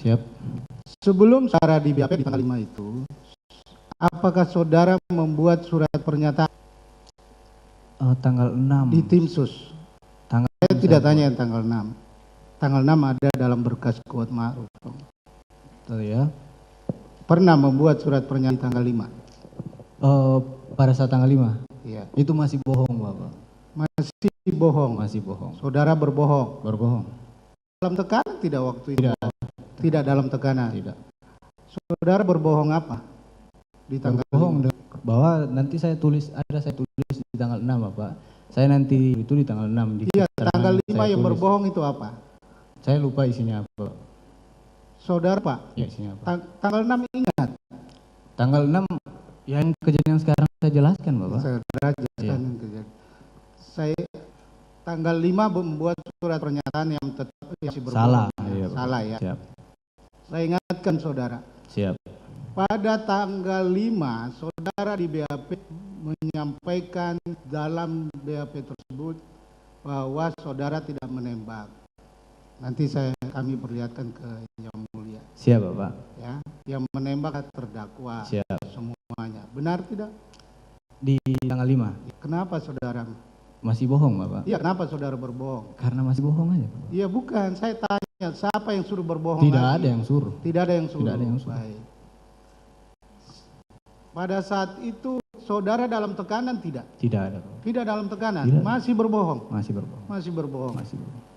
Siap. Sebelum saudara di BAP di tanggal 5 itu, apakah saudara membuat surat pernyataan Tanggal 6. di tim sus? Tanggal Saya tidak tanya yang tanggal 6. Tanggal 6 ada dalam berkas Kuat Ma'ruf. Ya. Pernah membuat surat pernyataan di tanggal 5? Pada saat tanggal 5? Iya. Itu masih bohong, Bapak. Masih bohong? Masih bohong. Saudara berbohong? Berbohong. Dalam tekanan tidak waktu itu? Tidak. Tidak dalam tekanan? Tidak. Saudara berbohong apa? Di tanggal berbohong bahwa nanti saya tulis di tanggal 6, Bapak. Saya nanti itu di tanggal 6. Iya, tanggal 5 yang berbohong itu apa? Saya lupa isinya apa. Saudara Pak? Ya, isinya apa? Tanggal 6 ingat? Tanggal 6 yang kejadian sekarang saya jelaskan, Bapak. Saudara jelaskan yang kejadian. Saya tanggal 5 membuat surat pernyataan yang tetap masih berbohong. Salah. Iya, salah ya. Siap. Saya ingatkan saudara. Siap. Pada tanggal 5 saudara di BAP menyampaikan dalam BAP tersebut bahwa saudara tidak menembak. Nanti kami perlihatkan ke Yang Mulia. Siap, Bapak. Ya, yang menembak terdakwa. Siap. Semuanya. Benar tidak? Di tanggal 5. Kenapa saudara Masih bohong, Bapak? Iya, kenapa saudara berbohong? Karena masih bohong aja, Bapak. Iya, bukan. Saya tanya, siapa yang suruh berbohong? Tidak lagi? ada yang suruh. Tidak ada yang suruh. Tidak ada yang suruh. Baik. Pada saat itu saudara dalam tekanan tidak? Tidak ada, Bapak. Tidak dalam tekanan. Tidak. Masih berbohong. Masih berbohong. Masih berbohong. Masih berbohong.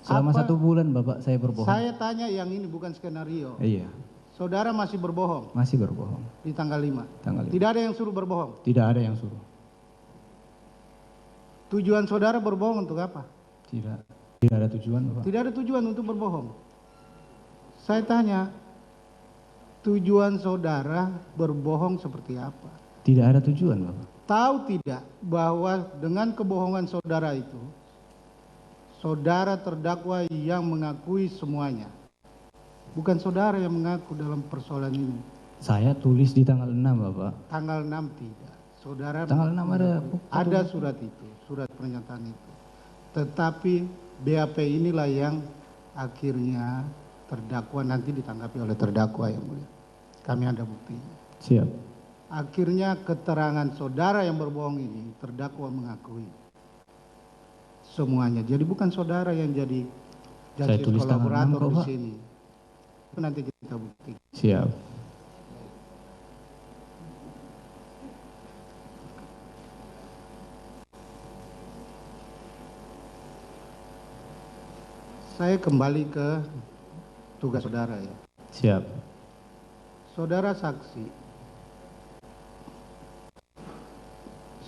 Selama 1 bulan, Bapak, saya berbohong. Saya tanya yang ini bukan skenario. Iya. Saudara masih berbohong Masih berbohong. di tanggal 5. Tanggal 5. Tidak ada yang suruh berbohong. Tidak ada yang suruh. Tujuan saudara berbohong untuk apa? Tidak. Tidak ada tujuan, Bapak. Tidak ada tujuan untuk berbohong. Saya tanya, tujuan saudara berbohong seperti apa? Tidak ada tujuan, Bapak. Tahu tidak bahwa dengan kebohongan saudara itu, saudara terdakwa yang mengakui semuanya. Bukan saudara yang mengaku dalam persoalan ini. Saya tulis di tanggal 6, Bapak. Tanggal 6 tidak. Saudara Tanggal 6 ada surat itu, surat pernyataan itu. Tetapi BAP inilah yang akhirnya terdakwa nanti ditanggapi oleh terdakwa yang mulia. Kami ada buktinya. Siap. Akhirnya keterangan saudara yang berbohong ini terdakwa mengakui semuanya. Jadi bukan saudara yang jadi Saya tulis tanggal 6 kolaborator kok, di Pak. sini. Itu nanti kita buktikan. Siap. Saya kembali ke tugas saudara ya. Siap. Saudara saksi.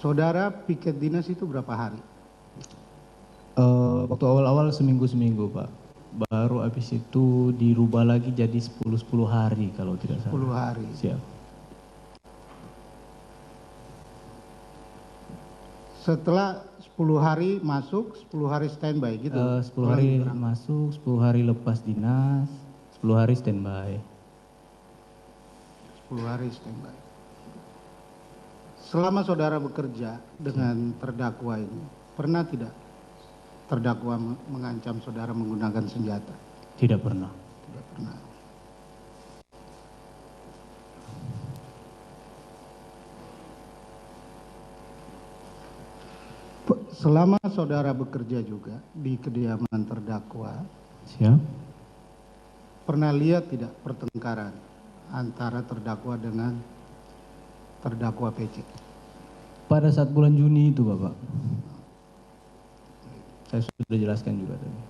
Saudara piket dinas itu berapa hari? Waktu awal-awal seminggu-seminggu, Pak. Baru habis itu dirubah lagi jadi 10 hari kalau tidak salah. 10 hari. Siap. Setelah 10 hari masuk, 10 hari standby gitu. 10 hari masuk, 10 hari lepas dinas, 10 hari standby. 10 hari standby. Selama saudara bekerja dengan terdakwa ini, pernah tidak terdakwa mengancam saudara menggunakan senjata? Tidak pernah. Tidak pernah. Selama saudara bekerja juga di kediaman terdakwa, Siap. pernah lihat tidak pertengkaran antara terdakwa dengan terdakwa PC? Pada saat bulan Juni itu, Bapak. Saya sudah jelaskan juga tadi.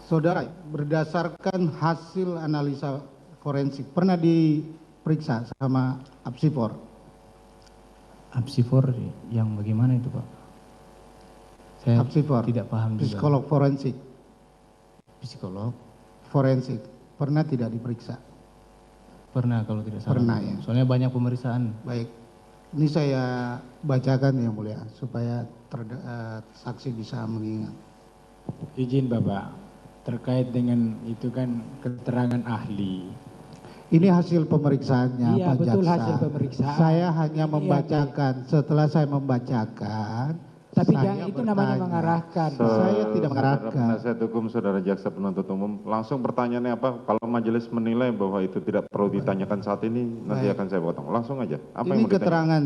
Saudara, berdasarkan hasil analisa forensik, pernah diperiksa sama Apsifor? Apsifor yang bagaimana itu, Pak? Saya Apsifor, tidak paham juga. psikolog forensik. Psikolog? Forensik, pernah tidak diperiksa? Pernah kalau tidak salah. Pernah ya. Soalnya banyak pemeriksaan. Baik, ini saya bacakan yang mulia supaya saksi bisa mengingat. Izin Bapak, terkait dengan itu kan keterangan ahli. Ini hasil pemeriksaannya Pak Iya betul Jaksa. hasil pemeriksaan. Saya hanya membacakan, setelah saya membacakan, Tapi Saya jangan itu namanya bertanya. mengarahkan. Saya tidak Saudara mengarahkan. penasihat hukum, saudara jaksa penuntut umum, langsung pertanyaannya apa? Kalau majelis menilai bahwa itu tidak perlu ditanyakan saat ini, nanti Baik. akan saya potong. Langsung aja. Apa Ini yang mau ditanya?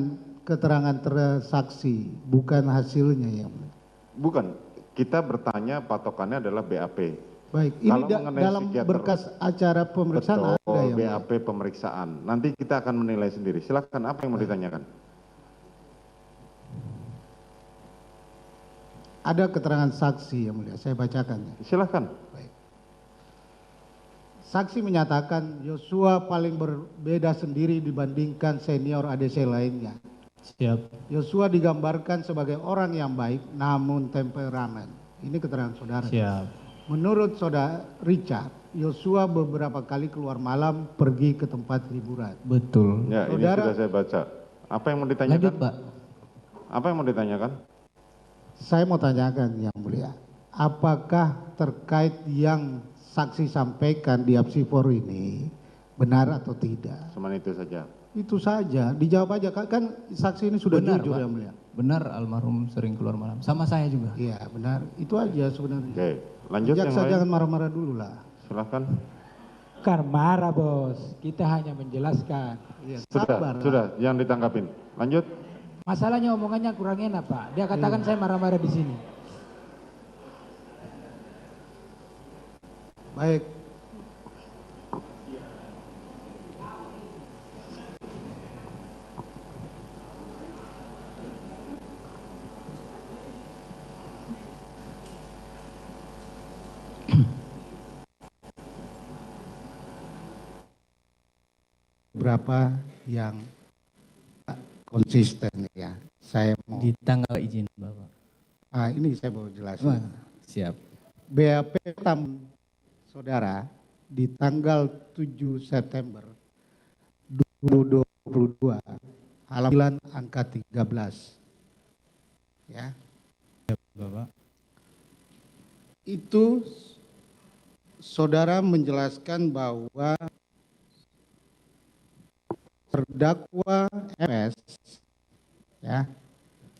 keterangan saksi, bukan hasilnya yang mulia. Bukan. Kita bertanya patokannya adalah BAP. Baik, ini Kalau mengenai dalam psikiater, berkas acara pemeriksaan ada betul, yang mulia. BAP pemeriksaan. Nanti kita akan menilai sendiri. Silakan, apa yang mau ditanyakan? Ada keterangan saksi yang mulia, saya bacakan. Silakan. Baik. Saksi menyatakan Yosua paling berbeda sendiri dibandingkan senior ADC lainnya. Siap. Yosua digambarkan sebagai orang yang baik namun temperamen. Ini keterangan saudara. Siap. Menurut saudara Richard, Yosua beberapa kali keluar malam pergi ke tempat hiburan. Betul. Ya, ini Saudara- sudah saya baca. Apa yang mau ditanyakan? Lanjut, Pak. Apa yang mau ditanyakan? Saya mau tanyakan yang mulia, apakah terkait yang saksi sampaikan di Apsifor ini benar atau tidak? Cuman itu saja. Itu saja, dijawab aja. Kan saksi ini sudah Benar, jujur Pak. yang mulia. Benar almarhum sering keluar malam. Sama saya juga. Iya benar, itu aja sebenarnya. Oke, lanjut yang Jaksa lain. jangan marah-marah dulu lah. Silakan. Bukan marah bos, kita hanya menjelaskan. Iya, Sudah, sabar. sudah, jangan ditanggapin. Lanjut. Masalahnya omongannya kurang enak Pak. Dia katakan saya marah-marah di sini. Baik. Berapa yang konsisten ya? Saya mau. Di tanggal izin, Bapak. Ini saya mau jelasin. Wah, siap. BAP saudara di tanggal 7 September 2022 halaman angka 13 ya, Bapak. itu saudara menjelaskan bahwa terdakwa FS ya,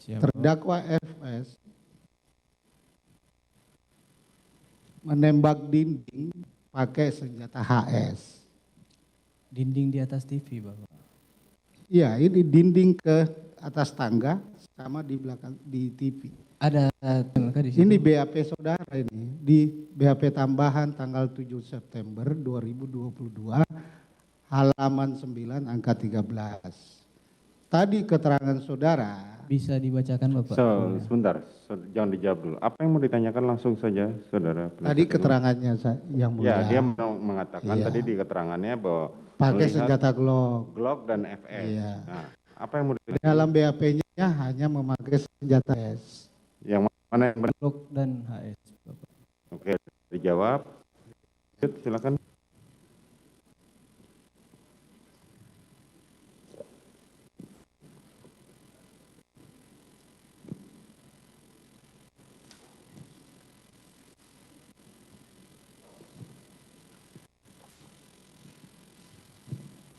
Siap. terdakwa FS menembak dinding pakai senjata HS. Dinding di atas TV, Bapak. Iya, ini dinding ke atas tangga sama di belakang di TV. Ada di situ. Ini BAP saudara ini di BAP tambahan tanggal 7 September 2022 halaman 9 angka 13. Tadi keterangan saudara Bisa dibacakan, Bapak. Sebentar, jangan dijawab dulu. Apa yang mau ditanyakan langsung saja, saudara. tadi keterangannya yang Ya, mulia dia mengatakan Iya. tadi di keterangannya bahwa pakai melihat senjata Glock. Glock dan FS. Iya. Nah, apa yang mau ditanyakan? Dalam BAP-nya hanya memakai senjata HS. Yang mana yang benar? Glock dan HS, Bapak. Oke, dijawab. Lanjut, silakan.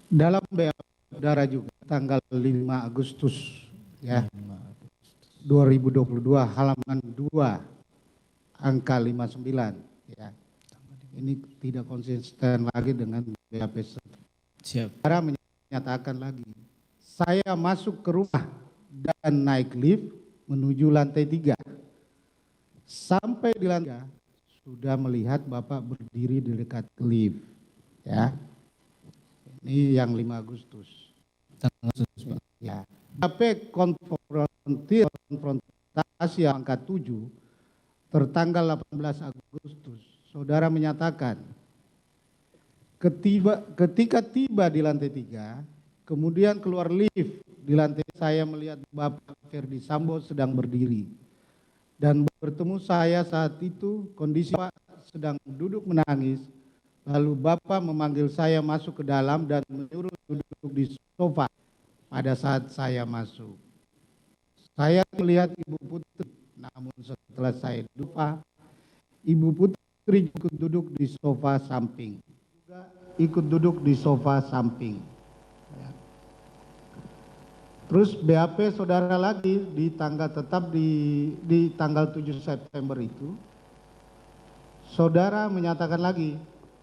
Dalam BAP saudara juga tanggal 5 Agustus ya 2022 halaman 2 angka 59 ya. Ini tidak konsisten lagi dengan BAP. Siap. Saudara menyatakan lagi, saya masuk ke rumah dan naik lift menuju lantai 3. Sampai di lantai 3 sudah melihat Bapak berdiri di dekat lift ya. Ini yang 5 Agustus. Tanggal khusus, Pak. Ya. BAP konfrontasi angka 7 tertanggal 18 Agustus. Saudara menyatakan ketika tiba di lantai 3, kemudian keluar lift di lantai, saya melihat Bapak Ferdi Sambo sedang berdiri. Dan bertemu saya saat itu kondisi Pak sedang duduk menangis. Lalu Bapak memanggil saya masuk ke dalam dan menyuruh duduk di sofa pada saat saya masuk. Saya melihat Ibu Putri, namun setelah saya lupa, Ibu Putri ikut duduk di sofa samping. Juga ikut duduk di sofa samping. Terus BAP saudara lagi di tanggal tetap di tanggal 7 September itu, saudara menyatakan lagi,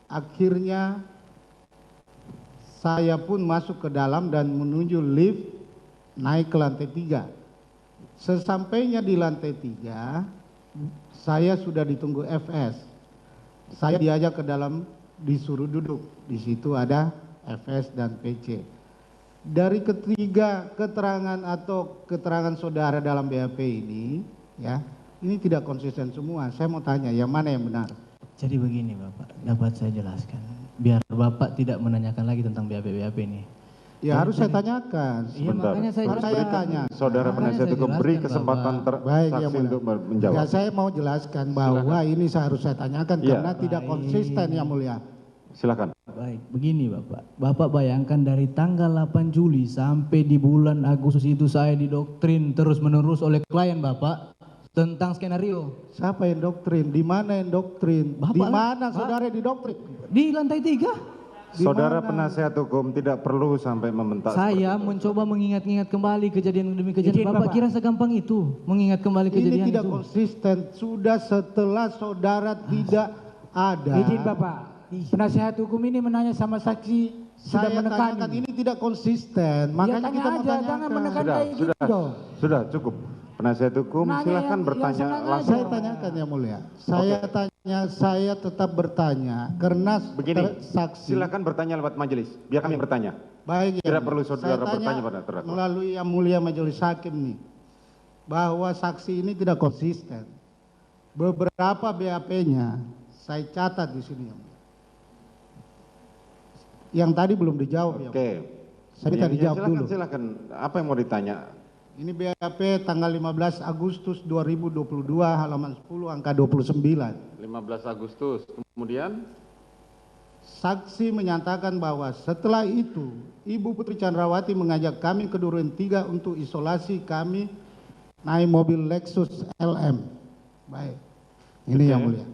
akhirnya saya pun masuk ke dalam dan menuju lift naik ke lantai 3. Sesampainya di lantai 3, saya sudah ditunggu FS. Saya diajak ke dalam, disuruh duduk. Di situ ada FS dan PC. Dari ketiga keterangan atau keterangan saudara dalam BAP ini, ya, ini tidak konsisten semua. Saya mau tanya, yang mana yang benar? Jadi begini Bapak, dapat saya jelaskan. Biar Bapak tidak menanyakan lagi tentang BAP ini. Ya harus saya tanyakan. Iya, Sebentar. makanya saya Harus saya jelaskan. tanya. Saudara Makanya penasihat saya hukum beri jelaskan, kesempatan Bapak. Baik, Yang saksi Mulia. untuk menjawab. Ya, saya mau jelaskan bahwa ini saya harus saya tanyakan Iya. karena tidak Baik. konsisten, Yang Mulia. Silakan. Baik, begini Bapak. Bapak bayangkan dari tanggal 8 Juli sampai di bulan Agustus itu saya didoktrin terus-menerus oleh klien Bapak tentang skenario. Siapa yang doktrin? Di mana yang doktrin? Bapak Di lah, mana Pak. saudara didoktrin? Di lantai 3, Di Saudara mana? penasihat hukum tidak perlu sampai membentak. saya seperti itu. mencoba mengingat-ingat kembali kejadian demi kejadian. Izin, Bapak Bapak. kira segampang itu mengingat kembali Ini kejadian tidak itu? konsisten. Sudah setelah saudara tidak ada. Izin Bapak, penasihat hukum ini menanya sama saksi sudah Saya menekan tanyakan ini tidak konsisten. Makanya tanya kita mau aja, tanyakan. jangan menekan. Sudah, Kayak gitu sudah, dong. sudah cukup. Penasihat hukum Nanya silakan yang bertanya senang langsung. Saya tanyakan Yang Mulia. Saya tetap bertanya karena Begini, saksi. silakan bertanya lewat majelis. Biar kami bertanya. Baik, Yang Tidak Mulia. perlu saudara Saya tanya bertanya pada terdakwa. melalui Yang Mulia Majelis Hakim nih, bahwa saksi ini tidak konsisten. Beberapa BAP-nya saya catat di sini, Yang Mulia. Yang tadi belum dijawab, Yang Mulia. Oke. Saya minta dijawab silakan, dulu. silakan. Apa yang mau ditanya? Ini BAP tanggal 15 Agustus 2022 halaman 10 angka 29. 15 Agustus. Kemudian Saksi menyatakan bahwa setelah itu Ibu Putri Chandrawati mengajak kami ke Duren 3 untuk isolasi, kami naik mobil Lexus LM. Baik. Ini Oke. Yang Mulia.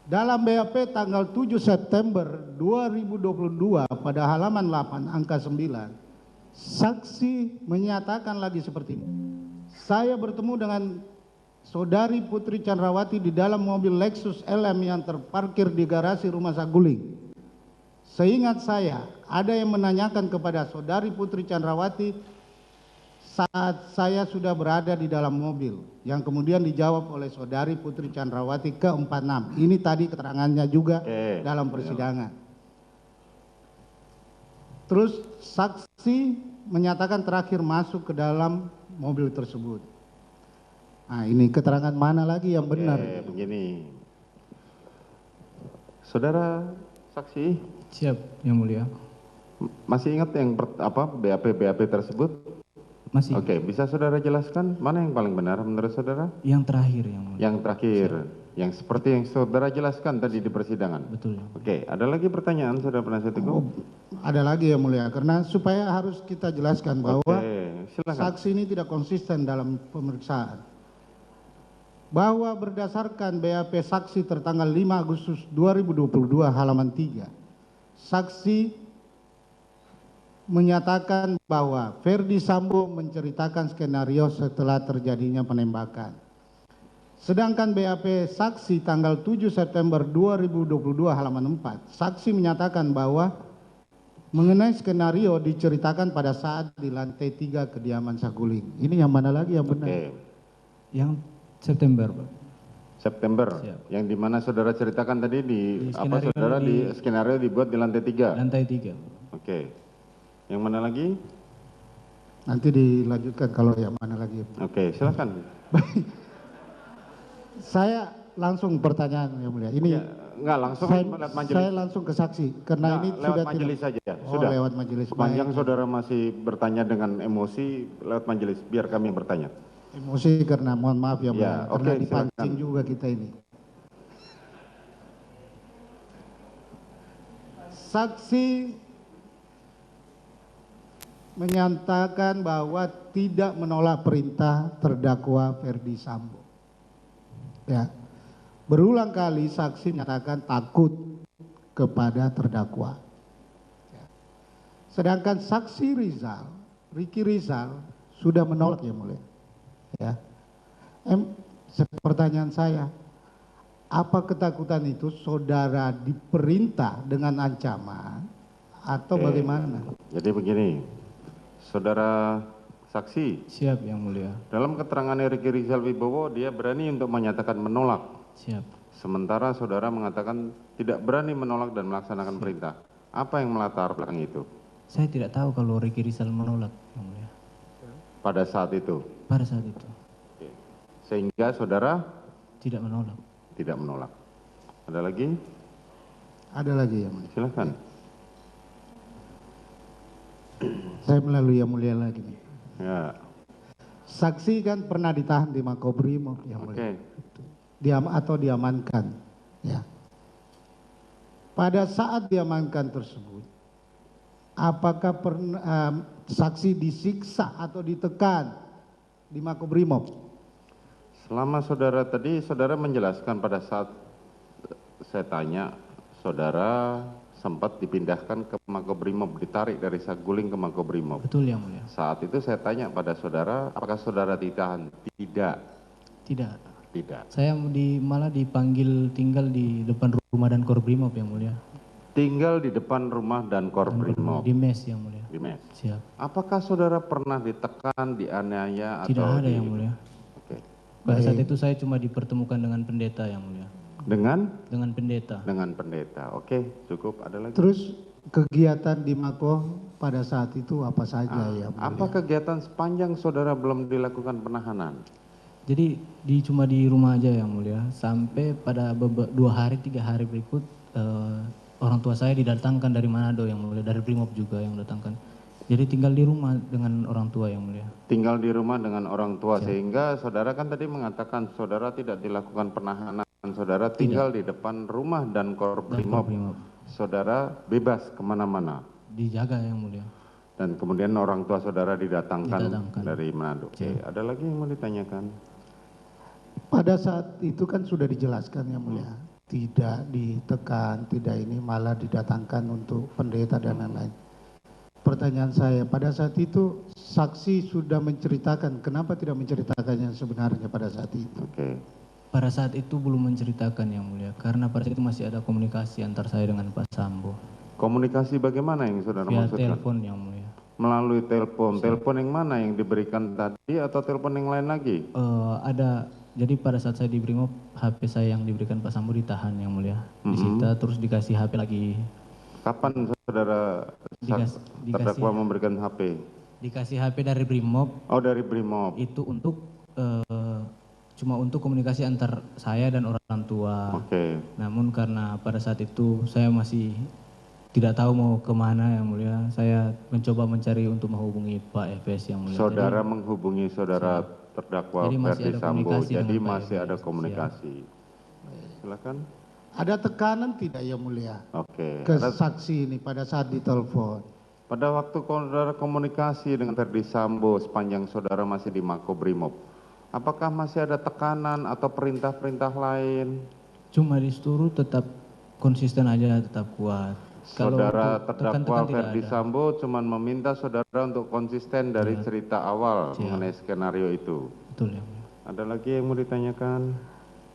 Dalam BAP tanggal 7 September 2022 pada halaman 8 angka 9. Saksi menyatakan lagi seperti ini. Saya bertemu dengan saudari Putri Chandrawati di dalam mobil Lexus LM yang terparkir di garasi rumah Saguling. Seingat saya, ada yang menanyakan kepada saudari Putri Chandrawati saat saya sudah berada di dalam mobil, yang kemudian dijawab oleh saudari Putri Chandrawati ke-46. Ini tadi keterangannya juga Oke. dalam persidangan. Terus saksi menyatakan terakhir masuk ke dalam mobil tersebut. Nah, ini keterangan mana lagi yang benar? begini. Saudara saksi, Siap, Yang Mulia. masih ingat yang BAP tersebut? Masih. Oke, bisa saudara jelaskan mana yang paling benar menurut saudara? Yang terakhir Yang Mulia. Yang terakhir, yang seperti yang saudara jelaskan tadi di persidangan. Betul. Oke, ada lagi pertanyaan saudara penasihat hukum? Ada lagi Yang Mulia, karena supaya harus kita jelaskan bahwa Oke, silakan. saksi ini tidak konsisten dalam pemeriksaan. Bahwa berdasarkan BAP saksi tertanggal 5 Agustus 2022 halaman 3, saksi menyatakan bahwa Ferdi Sambo menceritakan skenario setelah terjadinya penembakan. Sedangkan BAP saksi tanggal 7 September 2022 halaman 4, saksi menyatakan bahwa mengenai skenario diceritakan pada saat di lantai 3 kediaman Saguling. Ini yang mana lagi yang benar? Oke, Yang September, Pak. September, Siap. yang dimana saudara ceritakan tadi di apa skenario saudara di skenario dibuat di lantai 3. Lantai 3. Oke, yang mana lagi? Nanti dilanjutkan kalau yang mana lagi. Oke, silakan. Saya langsung pertanyaan Yang Mulia. Ini Ya, enggak langsung lewat majelis. saya langsung ke saksi karena Enggak, ini lewat sudah majelis tidak. saja. Oh, Sudah. lewat majelis. Sepanjang Baik. saudara masih bertanya dengan emosi lewat majelis, biar kami yang bertanya. Emosi karena mohon maaf ya, Ya, Mulia, karena oke, dipancing silakan. juga kita ini. Saksi menyatakan bahwa tidak menolak perintah terdakwa Ferdi Sambo. Ya. Berulang kali saksi menyatakan takut kepada terdakwa. Ya. Sedangkan saksi Ricky Rizal sudah menolak yang mulia. Ya. Pertanyaan saya, apa ketakutan itu saudara diperintah dengan ancaman atau Oke. bagaimana? Jadi begini, saudara saksi, Siap yang mulia. dalam keterangan Ricky Rizal Wibowo dia berani untuk menyatakan menolak. Siap. Sementara saudara mengatakan tidak berani menolak dan melaksanakan perintah. Apa yang melatar belakang itu Saya tidak tahu kalau Ricky Rizal menolak yang mulia. pada saat itu? Pada saat itu Oke. Sehingga saudara tidak menolak. tidak menolak. Ada lagi? Ada lagi yang mulia. Silakan. Saya melalui yang mulia lagi nih. Ya. Saksi kan pernah ditahan di Makobrimob yang mulia. Oke. Atau diamankan. Ya. Pada saat diamankan tersebut, apakah saksi disiksa atau ditekan di Makobrimob? Selama saudara tadi, saudara menjelaskan pada saat saya tanya, saudara sempat dipindahkan ke Makobrimob, ditarik dari Saguling ke Makobrimob. Betul yang mulia. Saat itu saya tanya pada saudara, apakah saudara ditahan? Tidak. Tidak. Tidak. Saya malah dipanggil tinggal di depan rumah dan Korbrimob yang mulia. Tinggal di depan rumah dan Korbrimob. Di mes yang mulia. Di mes. Siap. Apakah saudara pernah ditekan, dianiaya Tidak atau ada yang mulia. Oke. Pada saat itu saya cuma dipertemukan dengan pendeta yang mulia. Dengan Pendeta. dengan pendeta. Oke, cukup. Ada lagi? Terus kegiatan di Mako pada saat itu apa saja ya mulia? Apa kegiatan sepanjang saudara belum dilakukan penahanan? Jadi cuma di rumah aja yang mulia. Sampai pada 2 hari 3 hari berikut orang tua saya didatangkan dari Manado yang mulia, dari Brimob juga yang datangkan. Jadi tinggal di rumah dengan orang tua yang mulia. Tinggal di rumah dengan orang tua, sehingga saudara kan tadi mengatakan saudara tidak dilakukan penahanan, saudara tinggal di depan rumah dan Korbrimob. Korbrimob. Saudara bebas kemana-mana. Dijaga yang mulia. Dan kemudian orang tua saudara didatangkan Didatangkan. dari Manado. Oke, ada lagi yang mau ditanyakan? Pada saat itu kan sudah dijelaskan yang mulia, tidak ditekan, tidak ini, malah didatangkan untuk pendeta dan lain-lain. Pertanyaan saya, pada saat itu saksi sudah menceritakan, kenapa tidak menceritakan yang sebenarnya pada saat itu? Oke. Pada saat itu belum menceritakan yang mulia, karena pada saat itu masih ada komunikasi antar saya dengan Pak Sambo. Komunikasi bagaimana yang saudara Via maksudkan? telepon yang mulia. Melalui telepon. Telepon yang mana yang diberikan tadi atau telepon yang lain lagi? Ada, jadi pada saat saya di Brimob, HP saya yang diberikan Pak Sambo ditahan yang mulia. Disita terus dikasih HP lagi. Kapan saudara terdakwa memberikan HP? Dikasih HP dari Brimob, Oh, dari Brimob. itu untuk cuma untuk komunikasi antar saya dan orang tua. Oke. Namun karena pada saat itu saya masih tidak tahu mau kemana yang mulia, saya mencoba mencari untuk menghubungi Pak Efes yang mulia. Saudara menghubungi saudara terdakwa Jadi masih Ferdi ada Sambo, komunikasi jadi dengan Pak masih Efes. ada komunikasi. Silakan. Ada tekanan tidak yang mulia Oke. ke saksi ini pada saat ditelepon? Pada waktu saudara komunikasi dengan Ferdi Sambo sepanjang saudara masih di Makobrimob, apakah masih ada tekanan atau perintah-perintah lain? Cuma disuruh tetap konsisten aja, tetap kuat. Kalau Saudara untuk terdakwa tekan-tekan tidak Ferdi ada. Sambo cuma meminta saudara untuk konsisten dari cerita awal mengenai skenario itu. Betul ya mulia. Ada lagi yang mau ditanyakan?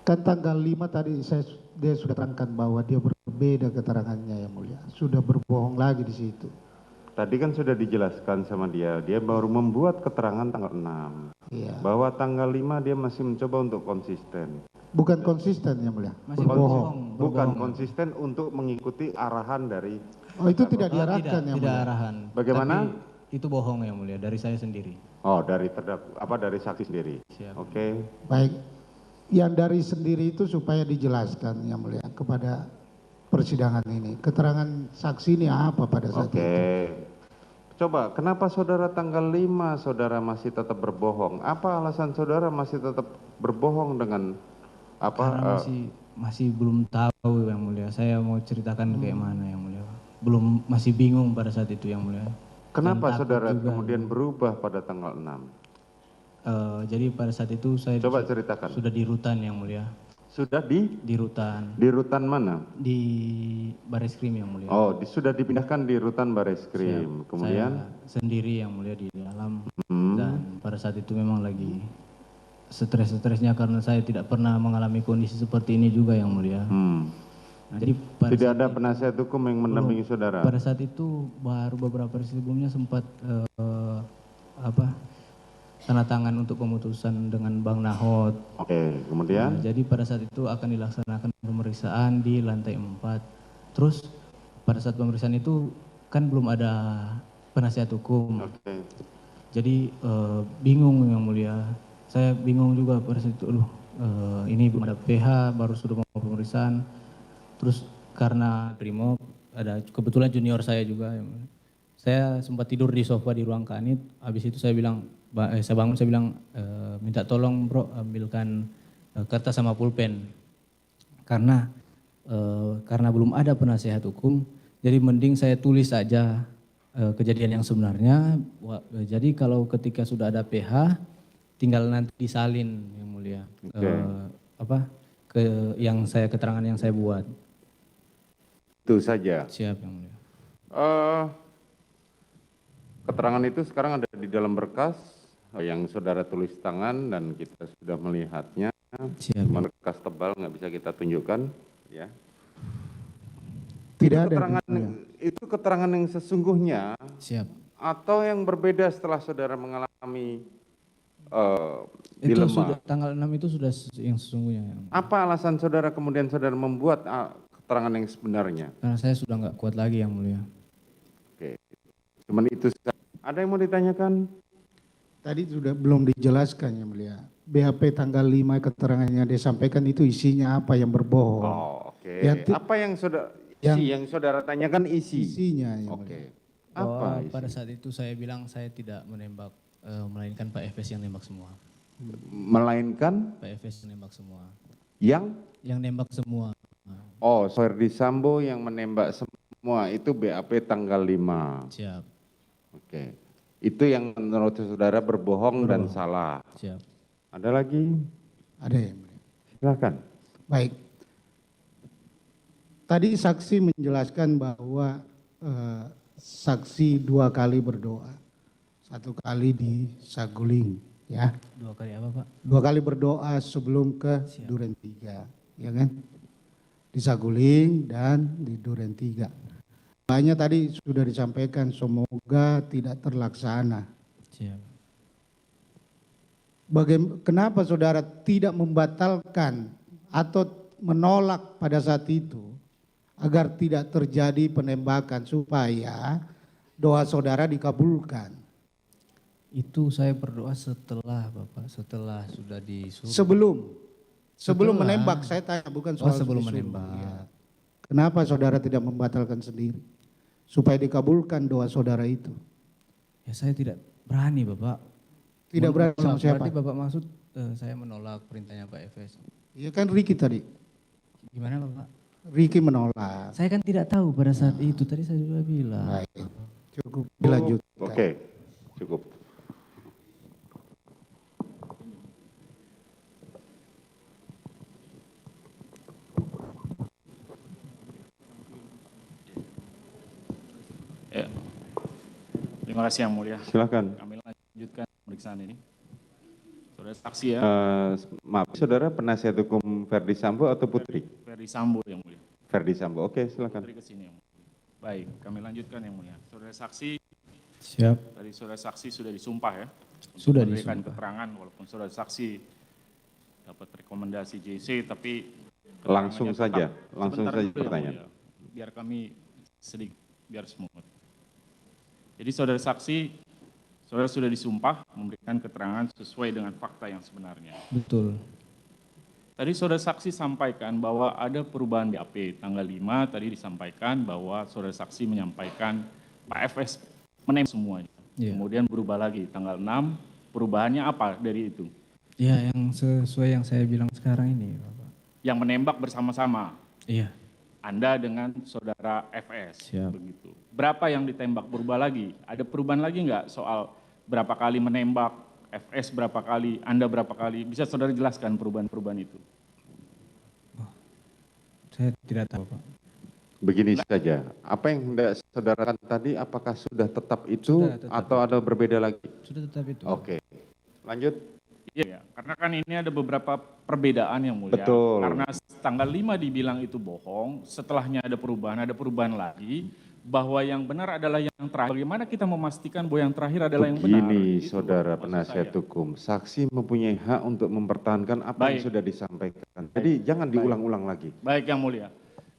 Kan tanggal 5 tadi dia sudah terangkan bahwa dia berbeda keterangannya yang mulia. Sudah berbohong lagi di situ. Tadi kan sudah dijelaskan sama dia baru membuat keterangan tanggal 6. Iya. Bahwa tanggal 5 dia masih mencoba untuk konsisten. Bukan konsisten yang mulia. Masih Berbohong. Bukan konsisten untuk mengikuti arahan dari. Oh itu tidak Oh, diarahkan yang tidak mulia. arahan. Bagaimana? Tapi itu bohong yang mulia dari saya sendiri. Oh, dari dari saksi sendiri. Siap. Oke. Baik. Yang dari sendiri itu supaya dijelaskan yang mulia kepada persidangan ini. Keterangan saksi ini apa pada saat Oke. itu? Coba, kenapa saudara tanggal 5 saudara masih tetap berbohong? Apa alasan saudara masih tetap berbohong dengan apa? Karena masih belum tahu yang mulia. Saya mau ceritakan kayak mana yang mulia. Belum, masih bingung pada saat itu yang mulia. Kenapa Dan takut saudara juga. kemudian berubah pada tanggal 6? Jadi pada saat itu saya Coba ceritakan. sudah di rutan yang mulia. Sudah di rutan, di rutan mana? di Bareskrim yang mulia. Oh, sudah dipindahkan di rutan Siap. Bareskrim. Kemudian Saya sendiri yang mulia di dalam, Hmm. dan pada saat itu memang lagi stres-stresnya karena saya tidak pernah mengalami kondisi seperti ini juga yang mulia. Nah, jadi pada tidak saat ada penasihat hukum yang mendampingi saudara. pada saat itu baru beberapa hari sebelumnya sempat tanda tangan untuk pemutusan dengan Bang Nahot. Oke, kemudian Nah, jadi pada saat itu akan dilaksanakan pemeriksaan di lantai 4. Terus pada saat pemeriksaan itu kan belum ada penasihat hukum. oke. Jadi bingung yang mulia. Saya bingung juga pada saat itu. Ini belum ada PH, baru sudah mau pemeriksaan. Terus karena Brimob ada kebetulan junior saya juga. Yang mulia. Saya sempat tidur di sofa di ruang kanit. Habis itu saya bilang, saya bangun, saya bilang, minta tolong bro ambilkan kertas sama pulpen. Karena belum ada penasihat hukum, jadi mending saya tulis saja kejadian yang sebenarnya. Jadi kalau ketika sudah ada PH, tinggal nanti disalin yang mulia. Keterangan yang saya buat. Itu saja. Siap yang mulia. Keterangan itu sekarang ada di dalam berkas yang saudara tulis tangan dan kita sudah melihatnya. Siap. Cuma berkas tebal nggak bisa kita tunjukkan, ya. Tidak itu ada. keterangan, itu keterangan yang sesungguhnya Siap. atau yang berbeda setelah saudara mengalami Itu dilema. sudah tanggal 6 itu sudah yang sesungguhnya. Yang mulia. Apa alasan saudara kemudian saudara membuat keterangan yang sebenarnya? Karena saya sudah nggak kuat lagi yang mulia. Oke. Cuman itu saja. Ada yang mau ditanyakan? Tadi sudah belum dijelaskan yang mulia. BAP tanggal 5 keterangannya disampaikan itu isinya apa yang berbohong. Oh, oke. Yang Apa yang saudara yang saudara tanyakan isi? isinya yang Oke. mulia. Bahwa Apa pada isi? saat itu saya bilang saya tidak menembak, melainkan Pak Efes yang nembak semua. Melainkan Pak Efes yang nembak semua. yang Nembak semua. oh, Ferdi Sambo yang menembak semua itu BAP tanggal 5. Siap. Oke. Itu yang menurut saudara berbohong dan salah. Siap. Ada lagi? Ada yang mulia. Silakan. Baik. Tadi saksi menjelaskan bahwa saksi 2 kali berdoa. 1 kali di Saguling, ya. 2 kali apa Pak? 2 kali berdoa sebelum ke Duren 3, ya kan? Di Saguling dan di Duren 3. Doanya tadi sudah disampaikan, semoga tidak terlaksana. Siap. Kenapa saudara tidak membatalkan atau menolak pada saat itu agar tidak terjadi penembakan supaya doa saudara dikabulkan? Itu saya berdoa setelah Bapak, setelah sudah disuruh. Sebelum Setelah. menembak, saya tanya, bukan soal sebelum disuruh. menembak. Ya. Kenapa saudara tidak membatalkan sendiri supaya dikabulkan doa saudara itu? Ya saya tidak berani Bapak. Tidak berani sama siapa? Berarti Bapak maksud saya menolak perintahnya Pak Efes. Iya kan Riki tadi. Gimana Bapak? Riki menolak. Saya kan tidak tahu pada saat itu, tadi saya sudah bilang. Baik. Cukup dilanjutkan. Oke. Cukup. Ya. Terima kasih Yang Mulia. Silakan. Kami lanjutkan pemeriksaan ini. Saudara saksi ya. Maaf, saudara penasihat hukum Ferdi Sambo atau Putri? Ferdi Sambo Yang Mulia. Ferdi Sambo. Oke, silakan. Putri ke sini Yang Mulia. Baik, kami lanjutkan Yang Mulia. Saudara saksi, Siap. tadi saudara saksi sudah disumpah ya. Sudah memberikan disumpah. keterangan walaupun saudara saksi dapat rekomendasi JC tapi Langsung keterangannya saja, tetap. langsung Sebentar saja dulu, Yang pertanyaan. Mulia. Biar kami sedikit biar smooth. Jadi saudara saksi, saudara sudah disumpah memberikan keterangan sesuai dengan fakta yang sebenarnya. Betul. Tadi saudara saksi sampaikan bahwa ada perubahan BAP tanggal 5 tadi disampaikan bahwa saudara saksi menyampaikan Pak FS menembak semuanya. Iya. Kemudian berubah lagi tanggal 6, perubahannya apa dari itu? Ya yang sesuai yang saya bilang sekarang ini Bapak. Yang menembak bersama-sama, Iya. Anda dengan saudara FS. Siap. Begitu. Berapa yang ditembak berubah lagi? Ada perubahan lagi nggak soal berapa kali menembak, FS berapa kali, Anda berapa kali? Bisa saudara jelaskan perubahan-perubahan itu? Saya tidak tahu, Pak. Begini saja, apa yang hendak saudara katakan tadi, apakah sudah tetap itu Sudah tetap atau ada berbeda lagi? Sudah tetap itu. Oke, lanjut. Iya, karena kan ini ada beberapa perbedaan yang mulia. Betul. Karena tanggal 5 dibilang itu bohong, setelahnya ada perubahan lagi, bahwa yang benar adalah yang terakhir. Bagaimana kita memastikan bahwa yang terakhir adalah yang benar? Begini, Itu saudara maksud penasihat saya. hukum, saksi mempunyai hak untuk mempertahankan apa yang Baik. sudah disampaikan. Jadi jangan diulang-ulang lagi. Baik yang mulia.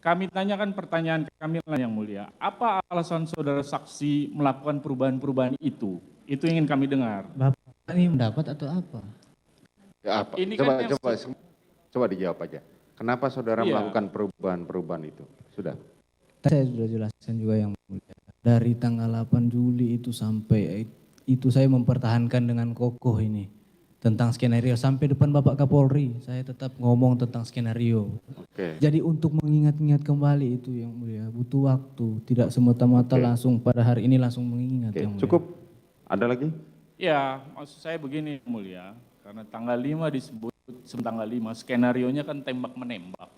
Kami tanyakan pertanyaan kami yang mulia. Apa alasan saudara saksi melakukan perubahan-perubahan itu? Itu ingin kami dengar. Bapak ini mendapat atau apa? Ya, apa? Ini Coba, kan yang coba dijawab aja. Kenapa saudara Iya. melakukan perubahan-perubahan itu? Sudah. Saya sudah jelaskan juga yang mulia. Dari tanggal 8 Juli itu sampai itu saya mempertahankan dengan kokoh ini tentang skenario sampai depan Bapak Kapolri. Saya tetap ngomong tentang skenario. Oke. Jadi untuk mengingat-ingat kembali itu yang mulia butuh waktu, tidak semata-mata Oke. langsung pada hari ini langsung mengingat Oke, yang mulia. cukup. Ada lagi? Ya, maksud saya begini yang mulia. Karena tanggal 5 disebut tanggal 5 skenarionya kan tembak menembak.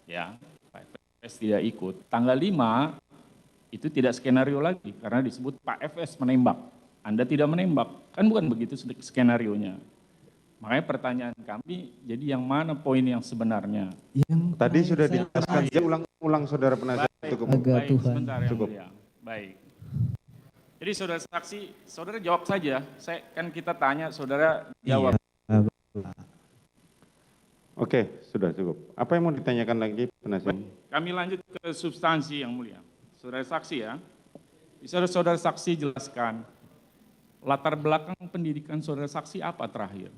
Ya, Pak FS tidak ikut. Tanggal 5 itu tidak skenario lagi karena disebut Pak FS menembak. Anda tidak menembak. Kan bukan begitu skenarionya. Makanya pertanyaan kami, jadi yang mana poin yang sebenarnya? Yang Tadi terakhir sudah saya dijelaskan. Dia ulang-ulang saudara penasihat hukum. Agak Baik, Tuhan. sebentar yang Cukup. mulia. Baik. Jadi saudara saksi, saudara jawab saja. Kan kita tanya, saudara jawab. Oke, sudah cukup. Apa yang mau ditanyakan lagi penasihat? Kami lanjut ke substansi yang mulia. Saudara saksi ya. Bisa saudara saksi jelaskan latar belakang pendidikan saudara saksi apa terakhir?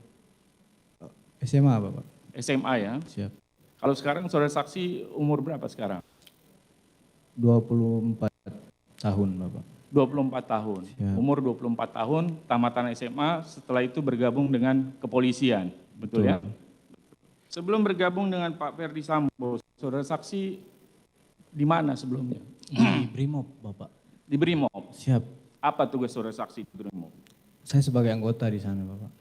SMA Bapak. SMA ya. Siap. Kalau sekarang saudara saksi umur berapa sekarang? 24 tahun Bapak. 24 tahun. Siap. Umur 24 tahun, tamatan SMA, setelah itu bergabung dengan kepolisian. Betul ya? Sebelum bergabung dengan Pak Ferdi Sambo, saudara saksi di mana sebelumnya? Di Brimob Bapak. Di Brimob. Siap. Apa tugas saudara saksi di Brimob? Saya sebagai anggota di sana Bapak.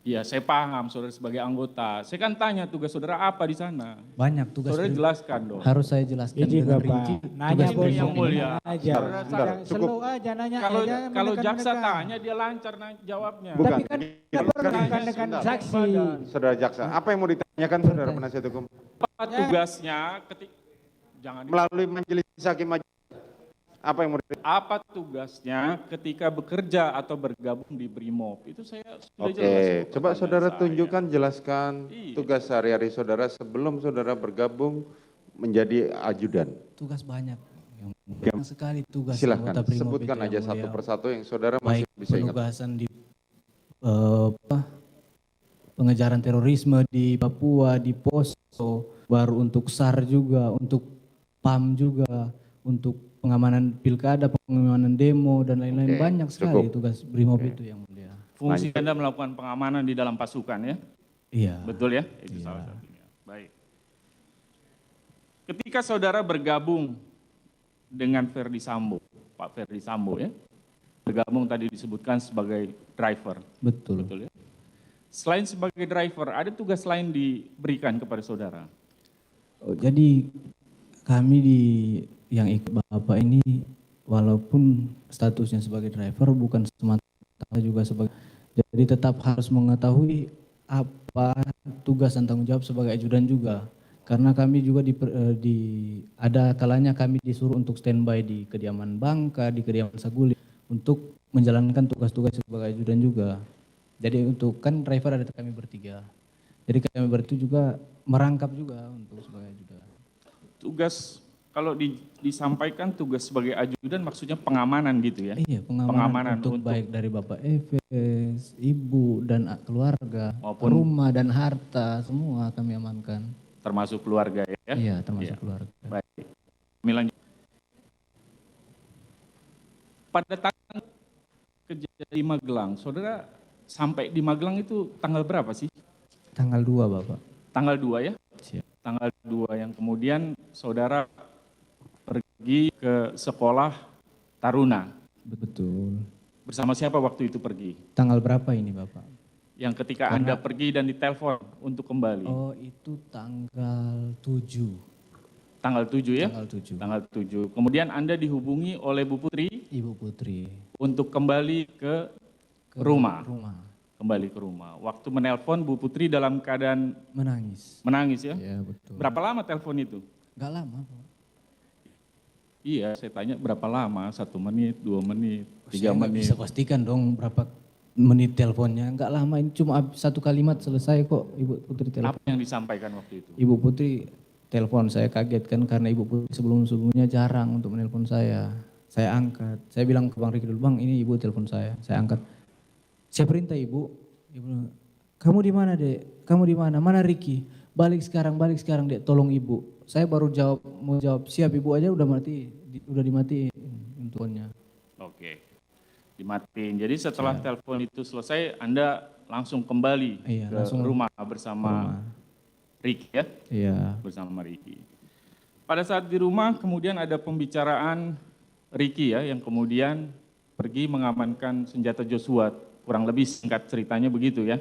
Iya, saya paham saudara sebagai anggota. Saya kan tanya tugas saudara apa di sana. Banyak tugas. Saudara jelaskan dong. Harus saya jelaskan Ini juga dengan Pak, rinci. nanya Tugas bos yang Brimob mulia. aja. Saudara, Yang cukup. slow aja nanya Kalau aja. kalau jaksa menekan-menekan. tanya dia lancar jawabnya. Bukan. Tapi kan tidak perlu menekan saksi. Saudara jaksa, apa yang mau ditanyakan saudara penasihat hukum? Apa tugasnya ketika jangan Melalui majelis hakim aja. Apa yang mau ditanyakan? apa tugasnya ketika bekerja atau bergabung di Brimob? Itu saya sudah Oke, jelas. coba saudara Pertanyaan saya. tunjukkan, jelaskan Iya. tugas sehari-hari saudara sebelum saudara bergabung menjadi ajudan. Tugas banyak. Yang Oke. banyak sekali tugas Silakan, anggota Brimob sebutkan itu aja yang satu mulia. persatu yang saudara Baik masih bisa ingat. penugasan di pengejaran terorisme di Papua, di Poso, baru untuk SAR juga, untuk PAM juga, untuk pengamanan pilkada, pengamanan demo dan lain-lain. Oke, Banyak sekali cukup. tugas Brimob Oke. itu yang mulia. Fungsi Lanjut. Anda melakukan pengamanan di dalam pasukan ya? Iya. Betul ya? Itu Iya. salah satunya. Baik. Ketika saudara bergabung dengan Ferdi Sambo, Pak Ferdi Sambo ya, bergabung tadi disebutkan sebagai driver, Betul. betul ya? Selain sebagai driver, ada tugas lain diberikan kepada saudara? Oh, jadi kami yang ikut Bapak ini walaupun statusnya sebagai driver bukan semata juga sebagai, jadi tetap harus mengetahui apa tugas dan tanggung jawab sebagai ajudan juga. Karena kami juga ada kalanya kami disuruh untuk standby di kediaman Bangka, di kediaman Saguling untuk menjalankan tugas-tugas sebagai ajudan juga. Jadi untuk kan driver ada kami bertiga. Jadi kami bertiga juga merangkap juga untuk sebagai ajudan. Tugas, kalau disampaikan tugas sebagai ajudan maksudnya pengamanan gitu ya? Iya, pengamanan Pengamanan untuk baik dari Bapak Efes, Ibu dan keluarga, Maupun- rumah dan harta semua kami amankan. Termasuk keluarga ya? Iya, termasuk Iya. keluarga. Baik. Kami lanjut. Pada tanggal kejadian di Magelang, saudara sampai di Magelang itu tanggal berapa sih? Tanggal 2 Bapak. Tanggal 2 ya? Siap. Tanggal 2 yang kemudian saudara pergi ke sekolah Taruna. Betul. Bersama siapa waktu itu pergi? Tanggal berapa ini Bapak? Yang ketika Anda pergi dan ditelepon untuk kembali. Oh, itu tanggal 7. Tanggal 7 ya? Tanggal 7. Tanggal 7. Kemudian Anda dihubungi oleh Bu Putri Ibu Putri untuk kembali ke ke rumah. rumah. Kembali ke rumah. Waktu menelpon Bu Putri dalam keadaan menangis ya? Iya, betul. Berapa lama telepon itu? Enggak lama, Pak. Iya, saya tanya berapa lama? 1 menit, 2 menit, 3 Saya nggak menit. bisa pastikan dong berapa menit teleponnya. Enggak lama, ini cuma 1 kalimat selesai kok Ibu Putri telepon. Apa yang disampaikan waktu itu? Ibu Putri telepon, saya kaget kan karena Ibu Putri sebelumnya jarang untuk menelpon saya. Saya angkat, saya bilang ke Bang Riki dulu, Bang ini Ibu telepon saya angkat. Saya perintah Ibu, Ibu, kamu di mana Dek? Kamu di mana? Mana Riki? Balik sekarang Dek, tolong Ibu. Saya baru mau jawab, siap Ibu aja udah dimatiin teleponnya. Oke, dimatiin. Jadi setelah telepon itu selesai, Anda langsung kembali ke rumah bersama Riki ya? Iya. Bersama Riki. Pada saat di rumah kemudian ada pembicaraan Riki ya, yang kemudian pergi mengamankan senjata Joshua. Kurang lebih singkat ceritanya begitu ya?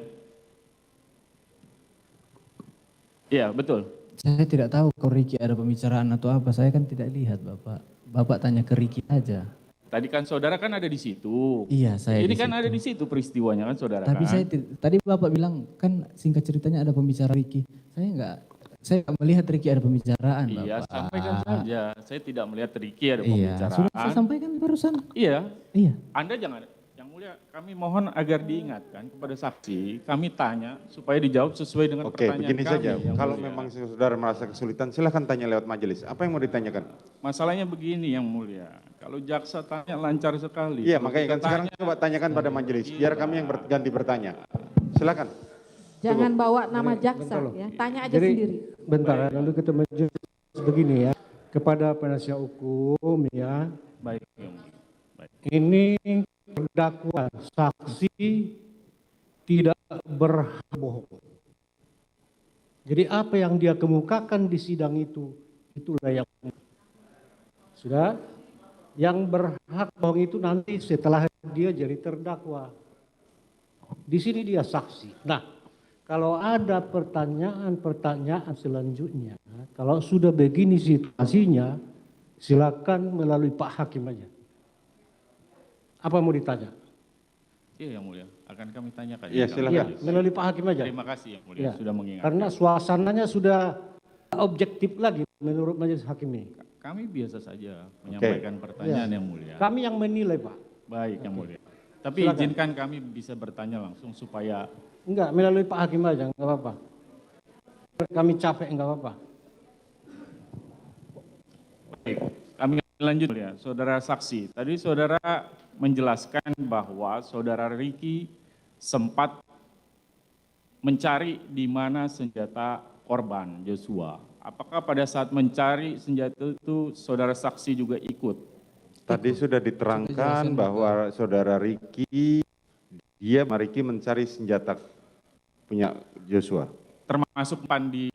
Iya, betul. Saya tidak tahu kalau Riki ada pembicaraan atau apa, saya kan tidak lihat Bapak. Bapak tanya ke Riki aja. Tadi kan saudara kan ada di situ. Iya, saya Ini di kan situ. ada di situ peristiwanya kan saudara Tapi kan? tadi Bapak bilang kan singkat ceritanya ada pembicara Riki. Saya nggak melihat Riki ada pembicaraan, Iya, Bapak. sampaikan saja. Saya tidak melihat Riki ada Iya, pembicaraan. sudah saya sampaikan barusan. Iya, Iya. Anda jangan, yang mulia kami mohon agar diingatkan kepada saksi, kami tanya supaya dijawab sesuai dengan Oke, pertanyaan begini kami. saja. Yang Kalau mulia. memang saudara merasa kesulitan, silahkan tanya lewat majelis. Apa yang mau ditanyakan? Masalahnya begini yang mulia, kalau jaksa tanya lancar sekali. Iya, Kalau makanya kita kan sekarang tanya, coba tanyakan pada majelis, biar kami yang ganti bertanya. Silakan. Jangan bawa nama jaksa ya, tanya aja sendiri. Bentar, lalu kita majelis begini ya, kepada penasihat hukum ya, baik, yang mulia. Baik. ini terdakwa saksi tidak berbohong. Jadi apa yang dia kemukakan di sidang itulah yang sudah, yang berhak bohong itu nanti setelah dia jadi terdakwa. Di sini dia saksi. Nah, kalau ada pertanyaan selanjutnya, kalau sudah begini situasinya, silakan melalui Pak Hakim aja. Apa mau ditanya? Iya yang mulia, akan kami tanyakan. Iya, silakan. Iya, melalui Pak Hakim aja. Terima kasih yang mulia Ya, sudah mengingatkan. karena suasananya sudah objektif lagi menurut majelis hakim ini. Kami biasa saja menyampaikan pertanyaan yang mulia. Kami yang menilai, Pak. Baik yang mulia. Tapi Silakan. izinkan kami bisa bertanya langsung supaya Enggak, melalui Pak Hakim aja, enggak apa-apa. Kami capek, enggak apa-apa. baik. Kami lanjut ya, saudara saksi. Tadi saudara menjelaskan bahwa saudara Riki sempat mencari di mana senjata korban Joshua. Apakah pada saat mencari senjata itu saudara saksi juga ikut? Tadi sudah diterangkan bahwa saudara Riki, Riki mencari senjata punya Joshua. Termasuk pan di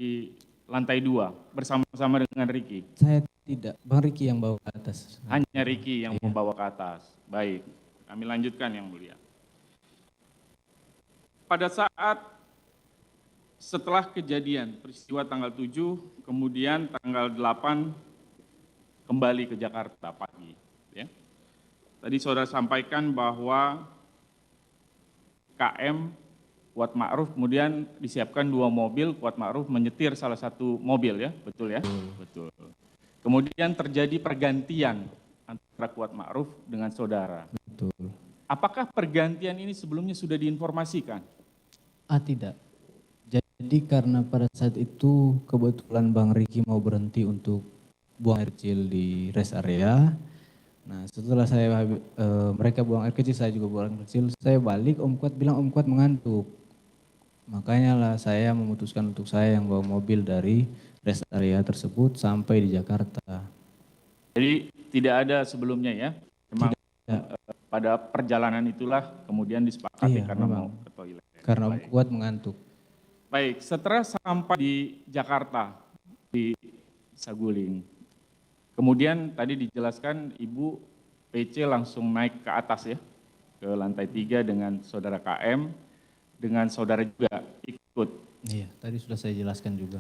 lantai 2 bersama-sama dengan Riki. Saya tidak, Bang Riki yang bawa ke atas. Hanya Riki yang membawa ke atas. Baik, kami lanjutkan yang mulia. Pada saat setelah kejadian peristiwa tanggal 7, kemudian tanggal 8 kembali ke Jakarta pagi. Ya. Tadi saudara sampaikan bahwa KM Kuat Ma'ruf kemudian disiapkan 2 mobil, Kuat Ma'ruf menyetir salah satu mobil ya, betul ya? Betul. Kemudian terjadi pergantian antara Kuat Ma'ruf dengan saudara. Betul. Apakah pergantian ini sebelumnya sudah diinformasikan? Tidak. Jadi karena pada saat itu kebetulan Bang Riki mau berhenti untuk buang air kecil di rest area. Nah setelah mereka buang air kecil, saya juga buang air kecil. Saya balik, Om Kuat bilang Om Kuat mengantuk. Makanya lah saya memutuskan untuk saya yang bawa mobil dari rest area tersebut sampai di Jakarta. Jadi tidak ada sebelumnya ya? Memang pada perjalanan itulah kemudian disepakati Iya, karena memang. mau ke toilet. Karena Om Baik. Kuat mengantuk. Baik, setelah sampai di Jakarta, di Saguling, kemudian tadi dijelaskan Ibu PC langsung naik ke atas ya, ke lantai 3 dengan saudara KM, dengan saudara juga ikut. Iya, tadi sudah saya jelaskan juga.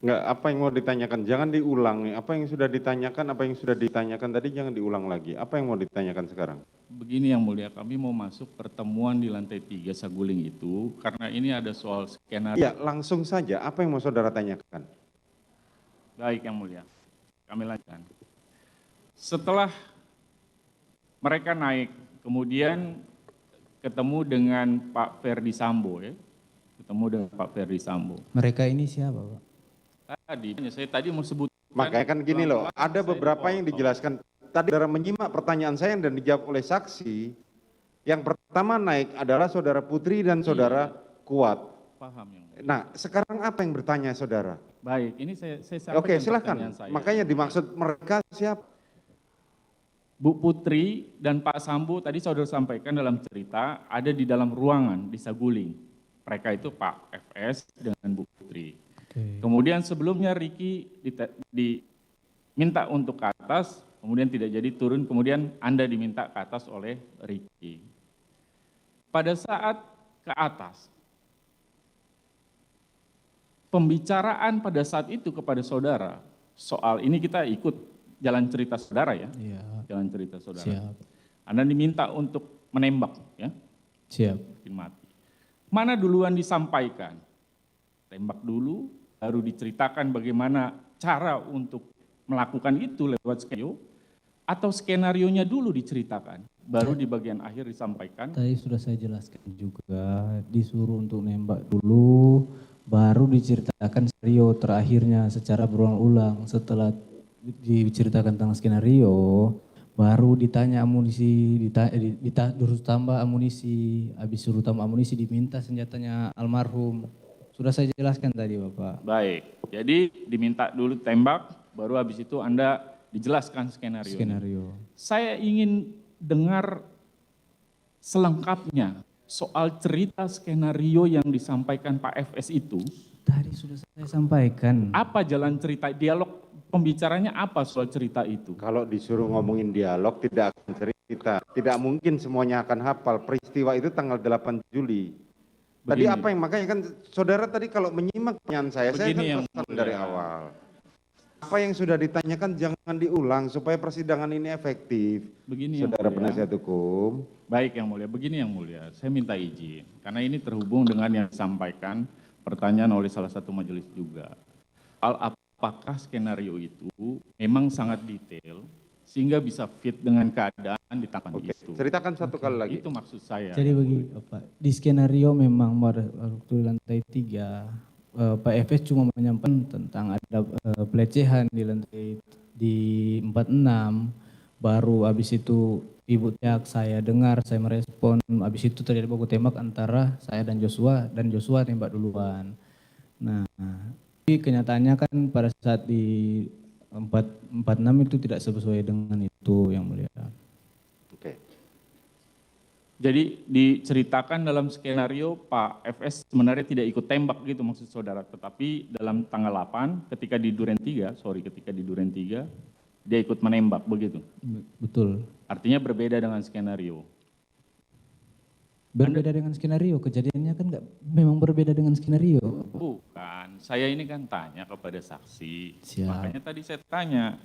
Enggak, apa yang mau ditanyakan? Jangan diulang. Apa yang sudah ditanyakan tadi jangan diulang lagi. Apa yang mau ditanyakan sekarang? Begini Yang Mulia, kami mau masuk pertemuan di lantai 3 Saguling itu karena ini ada soal skenario. Ya, langsung saja. Apa yang mau saudara tanyakan? Baik Yang Mulia, kami lanjutkan. Setelah mereka naik, kemudian ketemu dengan Pak Ferdi Sambo ya. Ketemu dengan Pak Ferdi Sambo. Mereka ini siapa, Pak? Saya tadi mau sebut. Makanya kan gini loh, ada beberapa yang dijelaskan. Tadi saudara menyimak pertanyaan saya dan dijawab oleh saksi. Yang pertama naik adalah saudara Putri dan saudara Kuat. Paham Yang Mulia. Nah, sekarang apa yang bertanya saudara? Baik, ini saya sampaikan. Oke, silakan. pertanyaan saya. Makanya dimaksud mereka siapa? Bu Putri dan Pak Sambo tadi saudara sampaikan dalam cerita ada di dalam ruangan di Saguling. Mereka itu Pak FS dengan Bu Putri. Kemudian sebelumnya Ricky diminta untuk ke atas, kemudian tidak jadi turun, kemudian Anda diminta ke atas oleh Ricky. Pada saat ke atas, pembicaraan pada saat itu kepada saudara, soal ini kita ikut jalan cerita saudara ya, jalan cerita saudara. Siap. Anda diminta untuk menembak ya, Siap. bikin mati. Mana duluan disampaikan? Tembak dulu, baru diceritakan bagaimana cara untuk melakukan itu lewat skenario, atau skenarionya dulu diceritakan, baru di bagian akhir disampaikan. Tadi sudah saya jelaskan juga, disuruh untuk nembak dulu, baru diceritakan skenario terakhirnya secara berulang-ulang. Setelah diceritakan tentang skenario, baru ditanya amunisi, disuruh tambah amunisi, habis suruh tambah amunisi diminta senjatanya almarhum. Sudah saya jelaskan tadi Bapak. Baik, jadi diminta dulu tembak, baru habis itu Anda dijelaskan skenario. Saya ingin dengar selengkapnya soal cerita skenario yang disampaikan Pak FS itu. Tadi sudah saya sampaikan. Apa jalan cerita, dialog pembicaranya apa soal cerita itu? Kalau disuruh ngomongin dialog tidak akan cerita. Tidak mungkin semuanya akan hafal. Peristiwa itu tanggal 8 Juli. Tadi Begini. apa yang makanya kan saudara tadi kalau menyimak pertanyaan saya kan Yang pesan mulia. dari awal. Apa yang sudah ditanyakan jangan diulang supaya persidangan ini efektif. Begini Saudara Yang Mulia. penasihat hukum. Baik Yang Mulia, begini Yang Mulia, saya minta izin, karena ini terhubung dengan yang disampaikan pertanyaan oleh salah satu majelis juga. Apakah skenario itu memang sangat detail, sehingga bisa fit dengan keadaan di tangan Oke, itu. ceritakan satu kali lagi. Itu maksud saya. Jadi begini Bapak, di skenario memang waktu lantai 3, Pak FS cuma menyampaikan tentang ada pelecehan di lantai di 46, baru habis itu ibu teriak, saya dengar, saya merespon, habis itu terjadi baku tembak antara saya dan Joshua tembak duluan. Nah, tapi kenyataannya kan pada saat di 46 itu tidak sesuai dengan itu Yang Mulia. Oke. Jadi diceritakan dalam skenario Pak FS sebenarnya tidak ikut tembak gitu maksud saudara, tetapi dalam tanggal 8 ketika di Duren 3, dia ikut menembak begitu. Betul. Artinya berbeda dengan skenario. Berbeda dengan skenario, kejadiannya kan memang berbeda dengan skenario. Bukan, saya ini kan tanya kepada saksi. Siap. Makanya tadi saya tanya,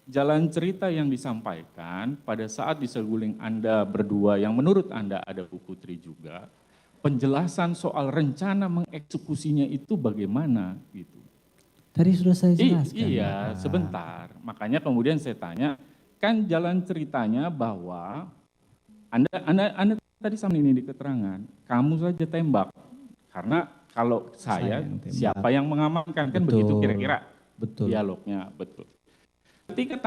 jalan cerita yang disampaikan pada saat di Saguling Anda berdua, yang menurut Anda ada Bu Putri juga, penjelasan soal rencana mengeksekusinya itu bagaimana gitu. Tadi sudah saya jelaskan. Iya, Bapak. sebentar. Makanya kemudian saya tanya, kan jalan ceritanya bahwa Anda tadi sama ini di keterangan, kamu saja tembak. Karena kalau saya yang tembak. siapa yang mengamankan, kan Betul. begitu kira-kira Betul. dialognya, betul. Ketika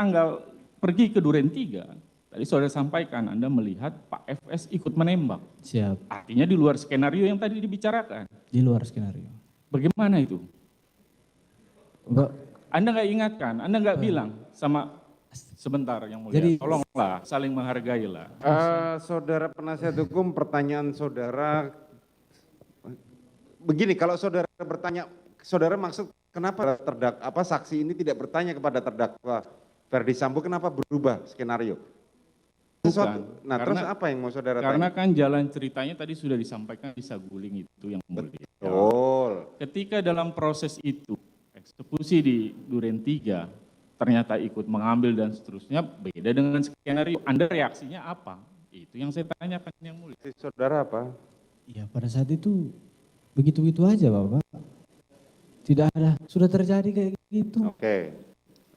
pergi ke Duren 3, tadi saudara sampaikan Anda melihat Pak FS ikut menembak. Siap, Artinya di luar skenario yang tadi dibicarakan. di luar skenario. Bagaimana itu? Enggak, Anda nggak ingatkan, Anda nggak bilang sama sebentar Yang Mulia, Jadi- tolonglah saling menghargailah. Saudara penasihat hukum, pertanyaan saudara begini, kalau saudara bertanya, saudara maksud kenapa saksi ini tidak bertanya kepada terdakwa Ferdi Sambo, kenapa berubah skenario? Nah, terus apa yang mau saudara Karena tanya? kan jalan ceritanya tadi sudah disampaikan di Saguling itu Yang Mulia. Betul. Ketika dalam proses itu, eksekusi di Duren 3 ternyata ikut mengambil dan seterusnya, beda dengan skenario. Anda reaksinya apa? Itu yang saya tanyakan yang mulia. Saudara apa? Ya pada saat itu begitu-begitu aja Bapak. Tidak ada, sudah terjadi kayak gitu. Oke.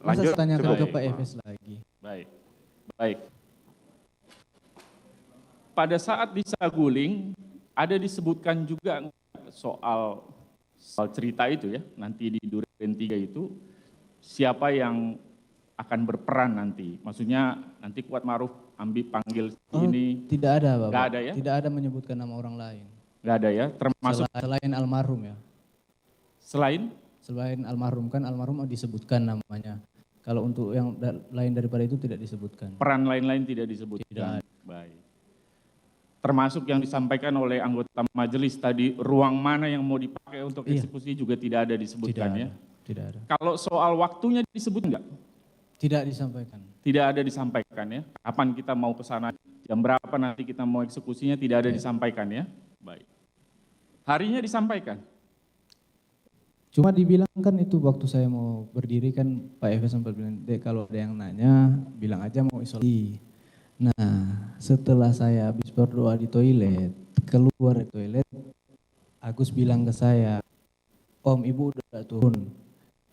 Masa Lanjut. saya tanyakan ke Baik. Pak Efes lagi. Baik, baik. Pada saat di Saguling, ada disebutkan juga soal cerita itu ya, nanti di Duren 3 itu, siapa yang akan berperan nanti? Maksudnya nanti Kuat Maruf panggil ini. Tidak ada Bapak. Nggak ada ya? Tidak ada menyebutkan nama orang lain. Nggak ada ya, termasuk Selain almarhum ya. Selain almarhum, kan almarhum disebutkan namanya. Kalau untuk yang lain daripada itu tidak disebutkan. peran lain-lain tidak disebutkan. Tidak. Baik. Termasuk yang disampaikan oleh anggota majelis tadi, ruang mana yang mau dipakai untuk Iya. eksekusi juga tidak ada disebutkan ya. Tidak ada. Kalau soal waktunya disebut enggak? Tidak disampaikan. Tidak ada disampaikan ya. Kapan kita mau ke sana, jam berapa nanti kita mau eksekusinya tidak ada disampaikan ya. Baik. Harinya disampaikan. Cuma dibilang kan itu waktu saya mau berdiri kan Pak Efes sempat bilang, "Dek, kalau ada yang nanya bilang aja mau isolasi." Nah setelah saya habis berdoa di toilet, keluar dari toilet, Agus bilang ke saya, "Om, Ibu udah turun."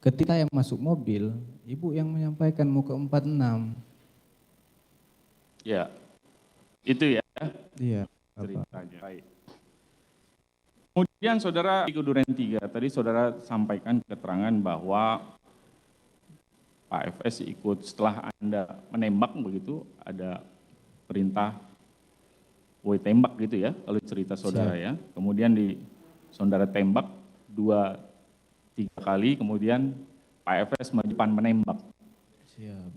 Ketika yang masuk mobil, Ibu yang menyampaikan mau ke 46. Ya. Itu ya Iya, Bapak. ceritanya. Baik. Kemudian saudara di Duren 3, tadi saudara sampaikan keterangan bahwa Pak FS ikut setelah Anda menembak begitu, ada perintah woi tembak gitu ya, kalau cerita saudara ya. Kemudian saudara tembak 2-3 kali, kemudian Pak FS majukan menembak. Siap.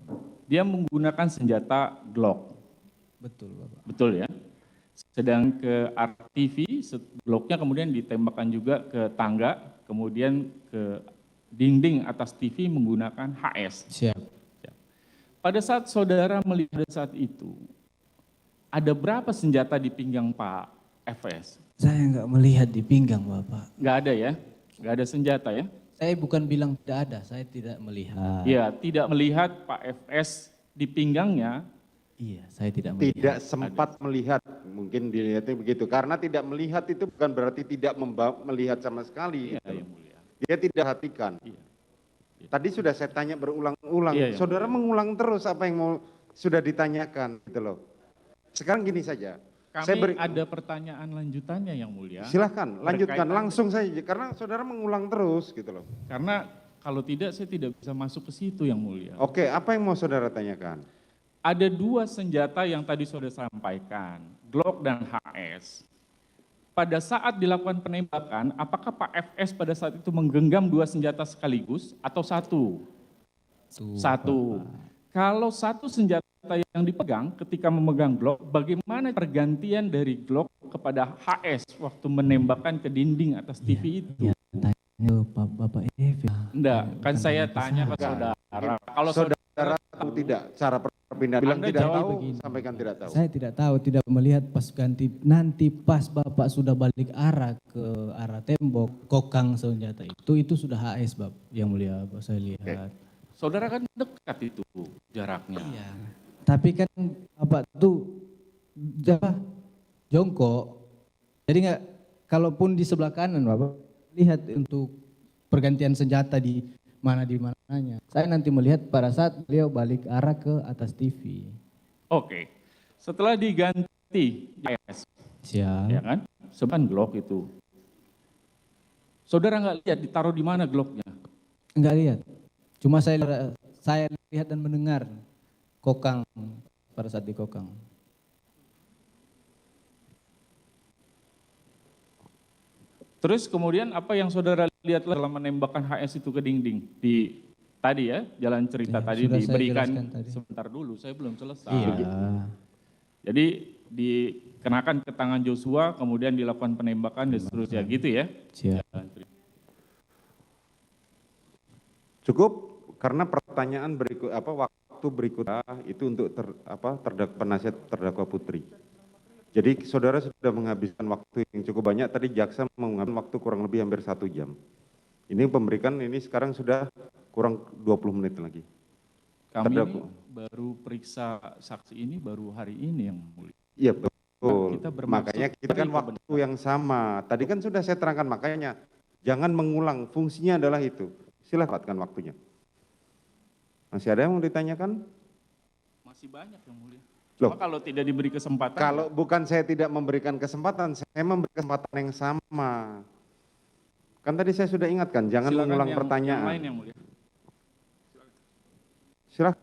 Dia menggunakan senjata Glock, Betul Bapak. betul ya? Sedang ke RTV, Glocknya kemudian ditembakkan juga ke tangga, kemudian ke dinding atas TV menggunakan HS. Siap. Pada saat saudara melihat saat itu, ada berapa senjata di pinggang Pak FS? Saya nggak melihat di pinggang Bapak. Nggak ada ya? Nggak ada senjata ya? Saya bukan bilang tidak ada, saya tidak melihat. Ya, tidak melihat Pak FS di pinggangnya. Iya, saya tidak melihat. Tidak sempat melihat, mungkin dilihatnya begitu. Karena tidak melihat itu bukan berarti tidak melihat sama sekali. Iya, gitu. yang mulia. Dia tidak perhatikan. Iya. Tadi sudah saya tanya berulang-ulang. Iya, iya. Saudara mengulang terus apa yang sudah ditanyakan gitu loh. Sekarang gini saja. Kami ada pertanyaan lanjutannya yang mulia. Silahkan, lanjutkan Berkaitan- langsung saja. Karena saudara mengulang terus gitu loh. Karena kalau tidak saya tidak bisa masuk ke situ yang mulia. Oke, apa yang mau saudara tanyakan? Ada 2 senjata yang tadi saudara sampaikan, Glock dan HS. Pada saat dilakukan penembakan, apakah Pak FS pada saat itu menggenggam 2 senjata sekaligus atau satu? Satu. Kalau satu senjata yang dipegang ketika memegang Glock, bagaimana pergantian dari Glock kepada HS waktu menembakkan ke dinding atas TV itu? Ya, tanya ke Bapak Efes. Enggak, kan saya tanya ke saudara. Kalau Saudara tahu tidak cara perpindahan? Bilang Anda tidak jawab tahu, begini. sampaikan tidak tahu. Saya tidak tahu, tidak melihat pas ganti. Nanti pas Bapak sudah balik arah ke arah tembok, kokang senjata itu sudah HS Bapak, yang mulia Bapak saya lihat. saudara kan dekat itu jaraknya. Iya. Tapi kan Bapak tuh jongkok. Jadi nggak, kalaupun di sebelah kanan Bapak lihat untuk pergantian senjata di mananya. Saya nanti melihat pada saat beliau balik arah ke atas TV. Oke. Setelah diganti HS, Siap. ya kan? Seban Glock itu. Saudara nggak lihat ditaruh di mana Glocknya? Enggak lihat. Cuma saya lihat dan mendengar kokang pada saat di kokang. Terus kemudian apa yang saudara lihat dalam menembakkan HS itu ke dinding? Di tadi ya, jalan cerita Ya, tadi sudah saya diberikan jelaskan tadi. sebentar dulu, saya belum selesai. Iya. Jadi dikenakan ke tangan Joshua, kemudian dilakukan penembakan dan seterusnya gitu ya. Siap. Jalan cerita. Cukup karena pertanyaan waktu berikutnya itu untuk penasihat terdakwa Putri. Jadi saudara sudah menghabiskan waktu yang cukup banyak, tadi jaksa mengambil waktu kurang lebih hampir 1 jam. Ini pemberikan ini sekarang sudah kurang 20 menit lagi. Kami Terdakwa. ini baru periksa saksi ini baru hari ini yang mulia. Iya betul. Kita bermaksud Makanya kita kan beri waktu yang sama. Tadi kan sudah saya terangkan, makanya jangan mengulang. Fungsinya adalah itu. Silakan waktunya. Masih ada yang mau ditanyakan? Masih banyak yang mulia. Loh. Cuma kalau tidak diberi kesempatan. Kalau bukan saya tidak memberikan kesempatan, saya memberi kesempatan yang sama. Kan tadi saya sudah ingatkan, jangan Silakan mengulang yang pertanyaan. lain yang mulia. Silakan.